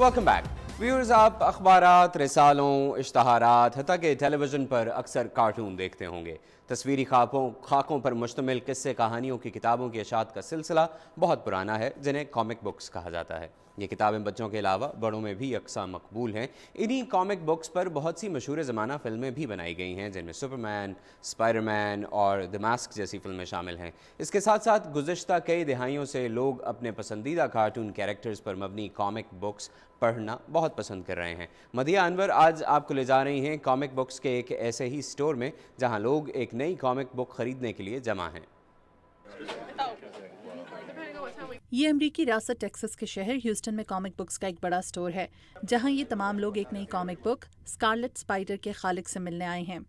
Welcome back viewers, आप अखबारात, रिसालों, इश्तहारात, हत्ता कि टेलीविज़न पर अक्सर कार्टून देखते होंगे। तस्वीरी खाकों पर मुश्तमिल किस्से कहानियों की किताबों की अशात का सिलसिला बहुत पुराना है, जिन्हें कॉमिक बुक्स कहा जाता है। ये किताबें बच्चों के अलावा बड़ों में भी यकसा मकबूल हैं। इन्हीं कॉमिक बुक्स पर बहुत सी मशहूर ज़माना फ़िल्में भी बनाई गई हैं, जिनमें सुपरमैन, स्पाइडरमैन और द मास्क जैसी फ़िल्में शामिल हैं। इसके साथ साथ गुज़िश्ता कई दिहाइयों से लोग अपने पसंदीदा कार्टून कैरेक्टर्स पर मबनी कॉमिक बुक्स पढ़ना बहुत पसंद कर रहे हैं। मदिया अनवर आज आपको ले जा रही हैं कॉमिक बुक्स के एक ऐसे ही स्टोर में जहां लोग एक नई कॉमिक बुक खरीदने के लिए जमा हैं। ये अमरीकी रियासत टेक्सास के शहर ह्यूस्टन में कॉमिक बुक्स का एक बड़ा स्टोर है, जहां ये तमाम लोग एक नई कॉमिक बुक स्कारलेट स्पाइडर के खालिक से मिलने आए हैं।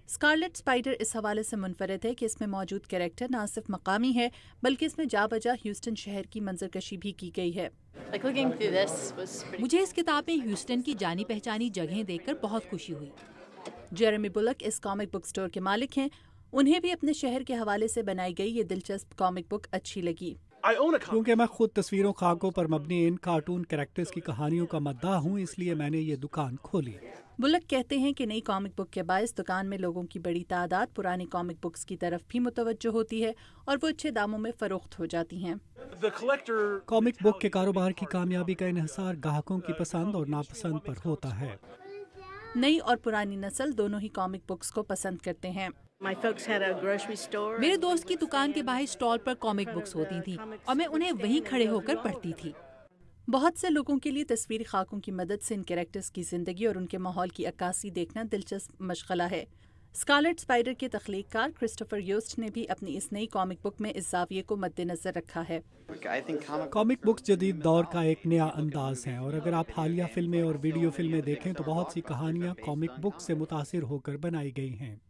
स्कारलेट स्पाइडर इस हवाले से मुनफरद है कि इसमें मौजूद कैरेक्टर न सिर्फ मकामी है, बल्कि इसमें जा बजा ह्यूस्टन शहर की मंजरकशी भी की गई है। मुझे इस किताब में ह्यूस्टन की जानी पहचानी जगहें देखकर बहुत खुशी हुई। जेरेमी बुलक इस कॉमिक बुक स्टोर के मालिक हैं। उन्हें भी अपने शहर के हवाले से बनाई गई ये दिलचस्प कॉमिक बुक अच्छी लगी। क्योंकि मैं खुद तस्वीरों खाकों पर मबनी इन कार्टून कैरेक्टर्स की कहानियों का मद्दाह हूँ, इसलिए मैंने ये दुकान खोली। बुलक कहते हैं कि नई कॉमिक बुक के बायस दुकान में लोगों की बड़ी तादाद पुरानी कॉमिक बुक्स की तरफ भी मुतवज्जो होती है और वो अच्छे दामों में फरोख्त हो जाती हैं। कॉमिक बुक के कारोबार की कामयाबी का इन्हिसार ग्राहकों की पसंद और नापसंद पर होता है। नई और पुरानी नस्ल दोनों ही कॉमिक बुक्स को पसंद करते हैं। मेरे दोस्त की दुकान के बाहर स्टॉल पर कॉमिक बुक्स होती थी और मैं उन्हें वहीं खड़े होकर पढ़ती थी। बहुत से लोगों के लिए तस्वीरी खाकों की मदद से इन कैरेक्टर्स की जिंदगी और उनके माहौल की अक्कासी देखना दिलचस्प मशगला है। स्कारलेट स्पाइडर के तख्लीककार क्रिस्टोफर योस्ट ने भी अपनी इस नई कॉमिक बुक में इस जाविये को मद्देनजर रखा है। कॉमिक बुक्स जदीद दौर का एक नया अंदाज है और अगर आप हालिया फिल्में और वीडियो फिल्में देखें तो बहुत सी कहानियां कॉमिक बुक से मुतासिर होकर बनाई गई हैं।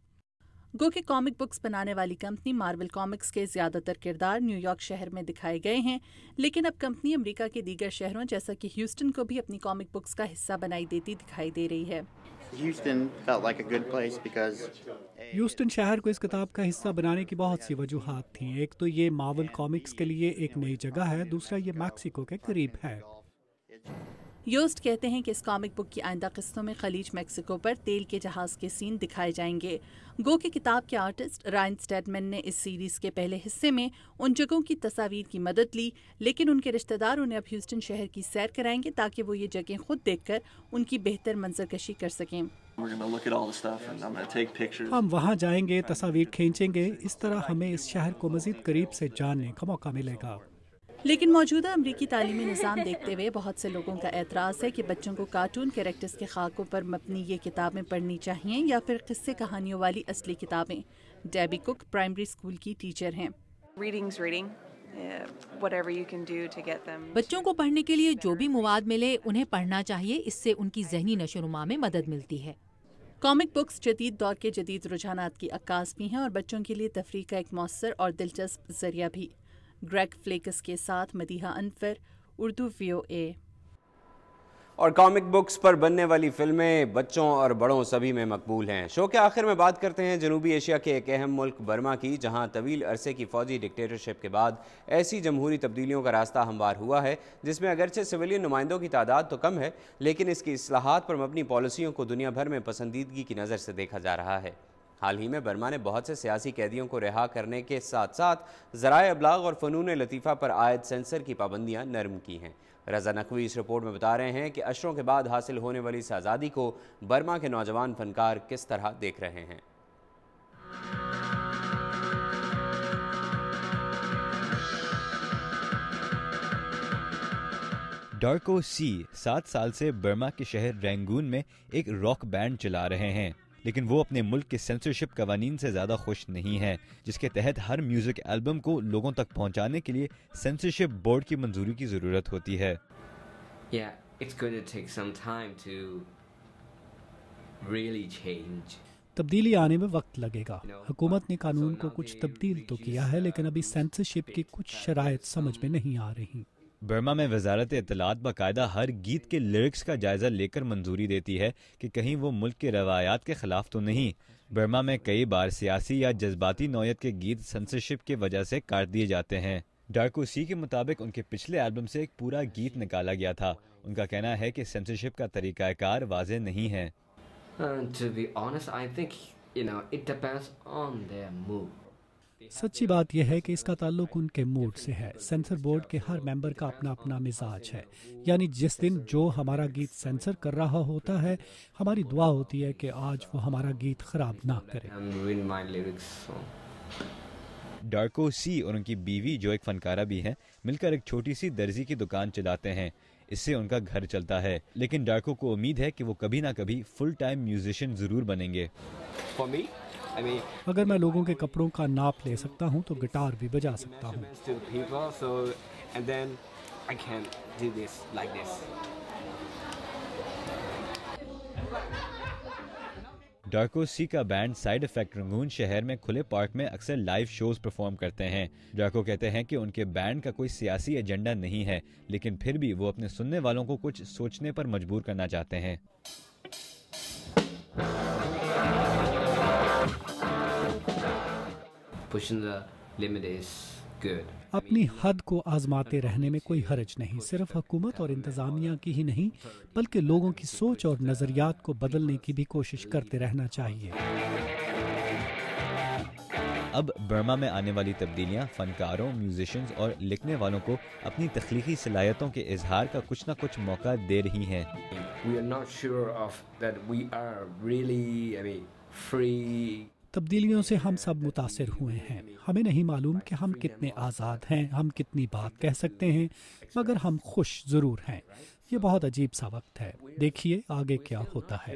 गो के कॉमिक बुक्स बनाने वाली कंपनी मार्वल कॉमिक्स के ज्यादातर किरदार न्यूयॉर्क शहर में दिखाए गए हैं, लेकिन अब कंपनी अमेरिका के दीगर शहरों जैसा कि ह्यूस्टन को भी अपनी कॉमिक बुक्स का हिस्सा बनाई देती दिखाई दे रही है। ह्यूस्टन शहर को इस किताब का हिस्सा बनाने की बहुत सी वजूहात थीं। एक तो ये मार्वल कॉमिक्स के लिए एक नई जगह है, दूसरा ये मैक्सिको के करीब है। योस्ट कहते हैं कि इस कॉमिक बुक की आइंदा किस्तों में खलीज मैक्सिको पर तेल के जहाज के सीन दिखाए जाएंगे। गो के किताब के आर्टिस्ट रायन स्टेडमैन ने इस सीरीज के पहले हिस्से में उन जगहों की तस्वीर की मदद ली, लेकिन उनके रिश्तेदार उन्हें अब ह्यूस्टन शहर की सैर कराएंगे ताकि वो ये जगह खुद देखकर उनकी बेहतर मंजरकशी कर सकें। हम वहाँ जाएंगे, तस्वीर खींचेंगे, इस तरह हमें इस शहर को मजीद करीब से जानने का मौका मिलेगा। लेकिन मौजूदा अमरीकी तालीमी निज़ाम देखते हुए बहुत से लोगों का एतराज़ है कि बच्चों को कार्टून कैरेक्टर्स के खाकों पर मबनी ये किताबें पढ़नी चाहिए या फिर किस्से कहानियों वाली असली किताबें। डेबी कुक प्राइमरी स्कूल की टीचर हैं। बच्चों को पढ़ने के लिए जो भी मवाद मिले उन्हें पढ़ना चाहिए, इससे उनकी ज़हनी नशोनुमा में मदद मिलती है। कॉमिक बुक्स जदीद दौर के जदीद रुझानात की अक्कास भी हैं और बच्चों के लिए तफरीह का एक मौसर और दिलचस्प जरिया भी। ग्रेग फ्लेकस के साथ मदीहा अनवर, उर्दू VOA। और कॉमिक बुक्स पर बनने वाली फिल्में बच्चों और बड़ों सभी में मकबूल हैं। शो के आखिर में बात करते हैं जनूबी एशिया के एक अहम मुल्क बर्मा की, जहां तवील अरसे की फौजी डिक्टेटरशिप के बाद ऐसी जमहूरी तब्दीलियों का रास्ता हमवार हुआ है जिसमें अगरचे सिविलियन नुमाइंदों की तादाद तो कम है, लेकिन इसकी इस्लाहात पर मबनी पॉलिसियों को दुनिया भर में पसंदीदगी की नज़र से देखा जा रहा है। हाल ही में बर्मा ने बहुत से सियासी कैदियों को रिहा करने के साथ साथ ज़राए अबलाग और फ़नून लतीफ़ा पर आयद सेंसर की पाबंदियां नरम की हैं। रज़ा नकवी इस रिपोर्ट में बता रहे हैं कि अशरों के बाद हासिल होने वाली इस आज़ादी को बर्मा के नौजवान फनकार किस तरह देख रहे हैं। डार्को सी 7 साल से बर्मा के शहर रैंगून में एक रॉक बैंड चला रहे हैं, लेकिन वो अपने मुल्क के सेंसरशिप कवानीन से ज़्यादा खुश नहीं हैं, जिसके तहत हर म्यूज़िक एल्बम को लोगों तक पहुंचाने के लिए सेंसरशिप बोर्ड की मंजूरी की ज़रूरत होती है। तब्दीली आने में वक्त लगेगा। हुकूमत ने कानून को कुछ तब्दील तो किया है, लेकिन अभी सेंसरशिप की कुछ शराइत समझ में नहीं आ रही। बर्मा में वजारत इत्तलात बाकायदा हर गीत के लिरिक्स का जायजा लेकर मंजूरी देती है कि कहीं वो मुल्क के रवायात के खिलाफ तो नहीं। बर्मा में कई बार सियासी या जज्बाती नौयत के गीत सेंसरशिप की वजह से काट दिए जाते हैं। ڈارکو سی کے مطابق ان کے پچھلے البم سے ایک پورا گیت نکالا گیا تھا. ان کا کہنا ہے کہ سینسرشپ کا طریقہ کار واضح نہیں ہے. سچی بات یہ ہے کہ اس کا تعلق ان کے موڈ سے ہے. سینسر بورڈ کے ہر ممبر کا اپنا اپنا مزاج ہے. یعنی جس دن جو ہمارا گیت سینسر کر رہا ہوتا ہے، ہماری دعا ہوتی ہے کہ آج وہ ہمارا گیت خراب نہ کرے. ڈارکو سی اور ان کی بیوی جو ایک فنکارہ بھی ہیں مل کر ایک چھوٹی سی درزی کی دکان چلاتے ہیں. اس سے ان کا گھر چلتا ہے. لیکن ڈارکو کو امید ہے کہ وہ کبھی نہ کبھی فل ٹائم میوزیشین ضرور بنیں گے. اگر میں لوگوں کے کپڑوں کا ناپ لے سکتا ہوں تو گٹار بھی بجا سکتا ہوں. ڈارکو سی کا بینڈ سائیڈ افیکٹ رنگون شہر میں کھلے پارک میں اکثر لائیو شوز پرفارم کرتے ہیں. ڈارکو کہتے ہیں کہ ان کے بینڈ کا کوئی سیاسی ایجنڈا نہیں ہے، لیکن پھر بھی وہ اپنے سننے والوں کو کچھ سوچنے پر مجبور کرنا چاہتے ہیں. اپنی حد کو آزماتے رہنے میں کوئی حرج نہیں. صرف حکومت اور انتظامیہ کی ہی نہیں بلکہ لوگوں کی سوچ اور نظریات کو بدلنے کی بھی کوشش کرتے رہنا چاہیے. اب برما میں آنے والی تبدیلیاں فنکاروں، میوزیشنز اور لکھنے والوں کو اپنی تخلیقی صلاحیتوں کے اظہار کا کچھ نہ کچھ موقع دے رہی ہیں. تبدیلیوں سے ہم سب متاثر ہوئے ہیں. ہمیں نہیں معلوم کہ ہم کتنے آزاد ہیں، ہم کتنی بات کہہ سکتے ہیں، مگر ہم خوش ضرور ہیں. یہ بہت عجیب سا وقت ہے. دیکھیے آگے کیا ہوتا ہے.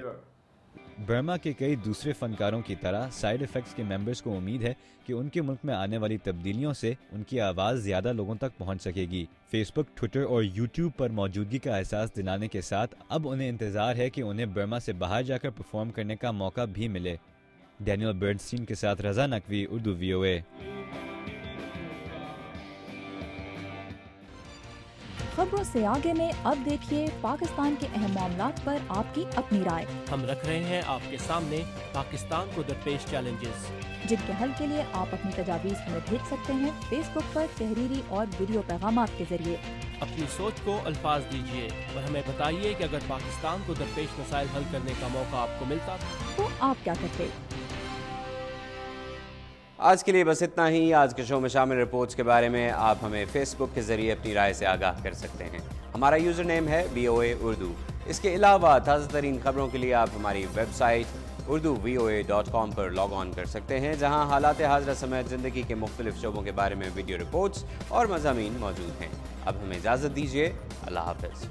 برما کے کئی دوسرے فنکاروں کی طرح سائیڈ افیکٹس کے ممبرز کو امید ہے کہ ان کے ملک میں آنے والی تبدیلیوں سے ان کی آواز زیادہ لوگوں تک پہنچ سکے گی. فیس بک، ٹویٹر اور یوٹیوب پر موجودگی کا احساس دلانے کے ساتھ اب انہیں انتظار ہے کہ انہیں برما سے باہر جا کر پرفارم کرنے کا موقع بھی ملے. ڈینیل برنسٹین کے ساتھ رضا نقوی، اردو VOA. خبروں سے آگے میں اب دیکھیے پاکستان کے اہم معاملات پر آپ کی اپنی رائے. ہم رکھ رہے ہیں آپ کے سامنے پاکستان کو درپیش چیلنجز، جن کے حل کے لیے آپ اپنی تجاویز ہمیں بھیج سکتے ہیں فیس بک پر تحریری اور ویڈیو پیغامات کے ذریعے. اپنی سوچ کو الفاظ دیجیے اور ہمیں بتائیے کہ اگر پاکستان کو درپیش مسائل حل کرنے کا موقع آپ کو ملتا تو آپ کیا کرتے. آج کے لیے بس اتنا ہی. آج کے شو میں شامل رپورٹس کے بارے میں آپ ہمیں فیس بک کے ذریعے اپنی رائے سے آگاہ کر سکتے ہیں. ہمارا یوزر نیم ہے VOA اردو. اس کے علاوہ تازہ ترین خبروں کے لیے آپ ہماری ویب سائٹ urduvoa.com پر لاگ آن کر سکتے ہیں، جہاں حالات حاضرہ سمیت زندگی کے مختلف شعبوں کے بارے میں ویڈیو رپورٹس اور مضامین موجود ہیں. اب ہمیں اجازت دیجیے. اللہ حافظ.